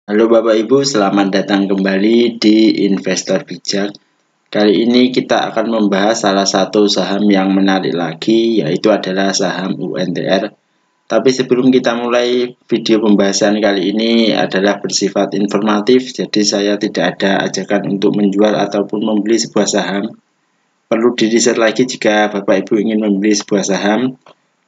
Halo Bapak Ibu, selamat datang kembali di Investor Bijak. Kali ini kita akan membahas salah satu saham yang menarik lagi, yaitu adalah saham UNTR. Tapi sebelum kita mulai video pembahasan kali ini adalah bersifat informatif, jadi saya tidak ada ajakan untuk menjual ataupun membeli sebuah saham. Perlu diriset lagi jika Bapak Ibu ingin membeli sebuah saham,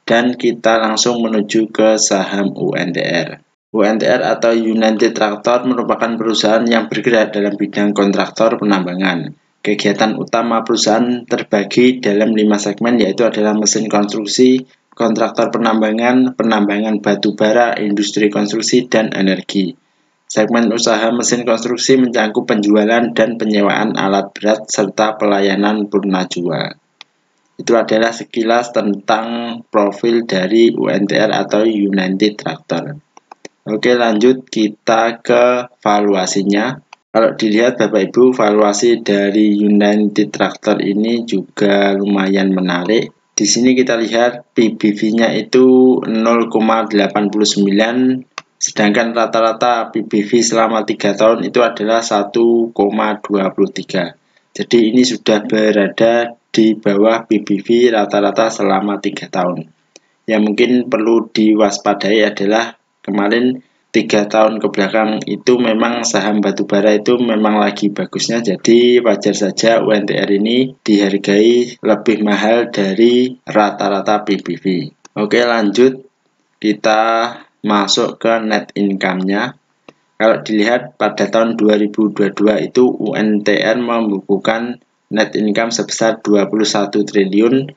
dan kita langsung menuju ke saham UNTR. UNTR atau United Tractor merupakan perusahaan yang bergerak dalam bidang kontraktor penambangan. Kegiatan utama perusahaan terbagi dalam 5 segmen, yaitu adalah mesin konstruksi, kontraktor penambangan, penambangan batu bara, industri konstruksi, dan energi. Segmen usaha mesin konstruksi mencakup penjualan dan penyewaan alat berat serta pelayanan purnajua. Itu adalah sekilas tentang profil dari UNTR atau United Tractor. Oke, lanjut kita ke valuasinya. Kalau dilihat Bapak Ibu, valuasi dari United Tractor ini juga lumayan menarik. Di sini kita lihat PBV-nya itu 0,89, sedangkan rata-rata PBV selama 3 tahun itu adalah 1,23. Jadi ini sudah berada di bawah PBV rata-rata selama 3 tahun. Yang mungkin perlu diwaspadai adalah kemarin 3 tahun ke belakang itu memang saham batubara itu memang lagi bagusnya, jadi wajar saja UNTR ini dihargai lebih mahal dari rata-rata PBV. Oke, lanjut kita masuk ke net income-nya. Kalau dilihat pada tahun 2022 itu UNTR membukukan net income sebesar 21 triliun,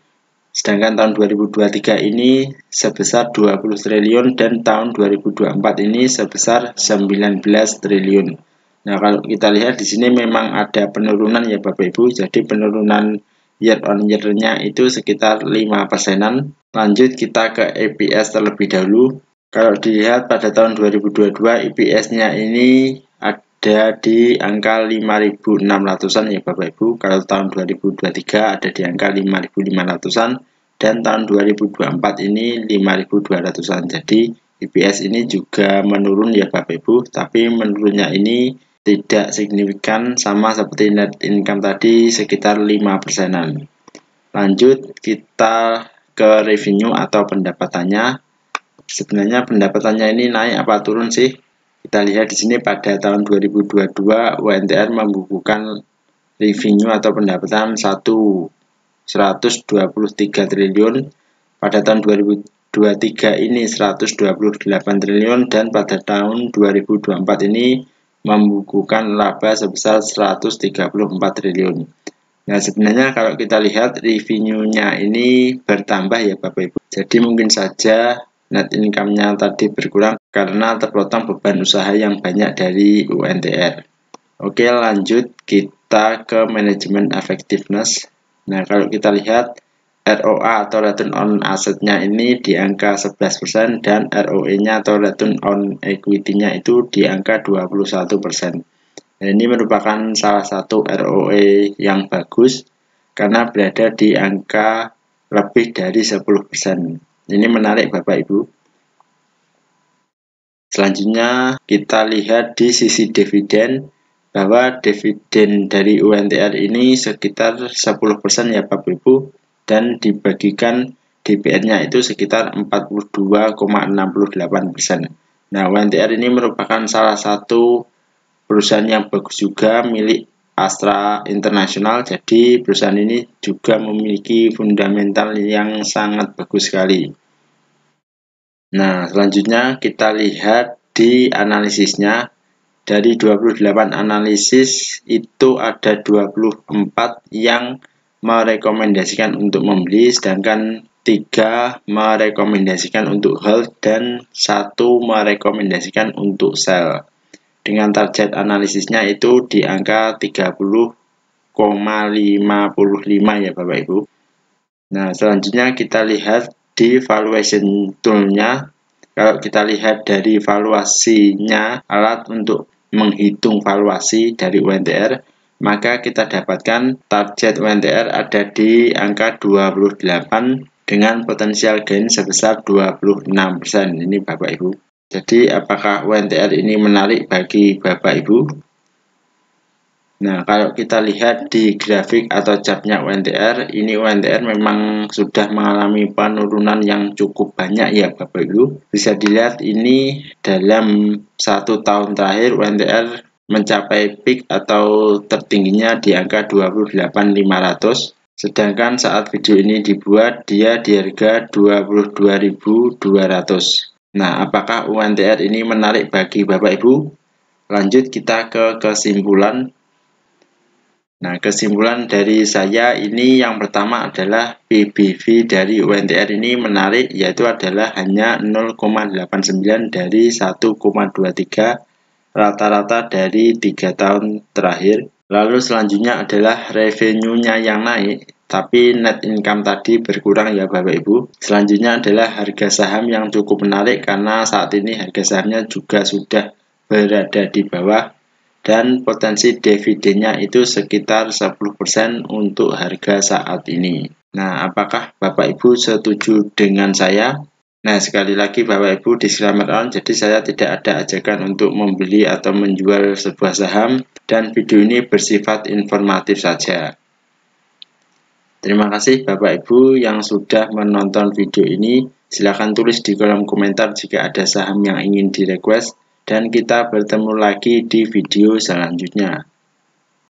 sedangkan tahun 2023 ini sebesar 20 triliun dan tahun 2024 ini sebesar 19 triliun. Nah, kalau kita lihat di sini memang ada penurunan ya Bapak Ibu, jadi penurunan year on year-nya itu sekitar 5%-an. Lanjut kita ke EPS terlebih dahulu. Kalau dilihat pada tahun 2022 EPS-nya ini ada di angka 5.600-an ya Bapak Ibu. Kalau tahun 2023 ada di angka 5.500-an dan tahun 2024 ini 5.200-an. Jadi EPS ini juga menurun ya Bapak Ibu, tapi menurunnya ini tidak signifikan, sama seperti net income tadi sekitar 5%-an. Lanjut kita ke revenue atau pendapatannya. Sebenarnya pendapatannya ini naik apa turun sih? Kita lihat di sini pada tahun 2022 UNTR membukukan revenue atau pendapatan 123 triliun. Pada tahun 2023 ini 128 triliun dan pada tahun 2024 ini membukukan laba sebesar 134 triliun. Nah, sebenarnya kalau kita lihat revenue-nya ini bertambah ya Bapak Ibu. Jadi mungkin saja net income-nya tadi berkurang karena terpotong beban usaha yang banyak dari UNTR. Oke, lanjut kita ke manajemen effectiveness. Nah, kalau kita lihat ROA atau return on asset-nya ini di angka 11% dan ROE-nya atau return on equity-nya itu di angka 21%. Nah, ini merupakan salah satu ROE yang bagus karena berada di angka lebih dari 10%. Ini menarik Bapak Ibu. Selanjutnya kita lihat di sisi dividen, bahwa dividen dari UNTR ini sekitar 10% ya Bapak Ibu, dan dibagikan DPR-nya itu sekitar 42,68%. Nah, UNTR ini merupakan salah satu perusahaan yang bagus juga milik Astra International, jadi perusahaan ini juga memiliki fundamental yang sangat bagus sekali. Nah, selanjutnya kita lihat di analisisnya. Dari 28 analisis itu ada 24 yang merekomendasikan untuk membeli, sedangkan 3 merekomendasikan untuk hold dan 1 merekomendasikan untuk sell. Dengan target analisisnya itu di angka 30,55 ya Bapak Ibu. Nah, selanjutnya kita lihat di valuation tool-nya. Kalau kita lihat dari valuasinya, alat untuk menghitung valuasi dari UNTR, maka kita dapatkan target UNTR ada di angka 28 dengan potensial gain sebesar 26%. Ini Bapak Ibu. Jadi apakah UNTR ini menarik bagi Bapak Ibu? Nah, kalau kita lihat di grafik atau chartnya UNTR, ini UNTR memang sudah mengalami penurunan yang cukup banyak ya Bapak Ibu. Bisa dilihat ini dalam 1 tahun terakhir UNTR mencapai peak atau tertingginya di angka 28.500. Sedangkan saat video ini dibuat, dia di harga 22.200. Nah, apakah UNTR ini menarik bagi Bapak Ibu? Lanjut kita ke kesimpulan. Nah, kesimpulan dari saya ini yang pertama adalah PBV dari UNTR ini menarik, yaitu adalah hanya 0,89 dari 1,23 rata-rata dari 3 tahun terakhir. Lalu selanjutnya adalah revenue-nya yang naik, tapi net income tadi berkurang ya Bapak Ibu. Selanjutnya adalah harga saham yang cukup menarik karena saat ini harga sahamnya juga sudah berada di bawah dan potensi dividennya itu sekitar 10% untuk harga saat ini. Nah, apakah Bapak Ibu setuju dengan saya? Nah, sekali lagi Bapak Ibu disclaimer on, jadi saya tidak ada ajakan untuk membeli atau menjual sebuah saham dan video ini bersifat informatif saja. Terima kasih Bapak Ibu yang sudah menonton video ini. Silahkan tulis di kolom komentar jika ada saham yang ingin di request. Dan kita bertemu lagi di video selanjutnya.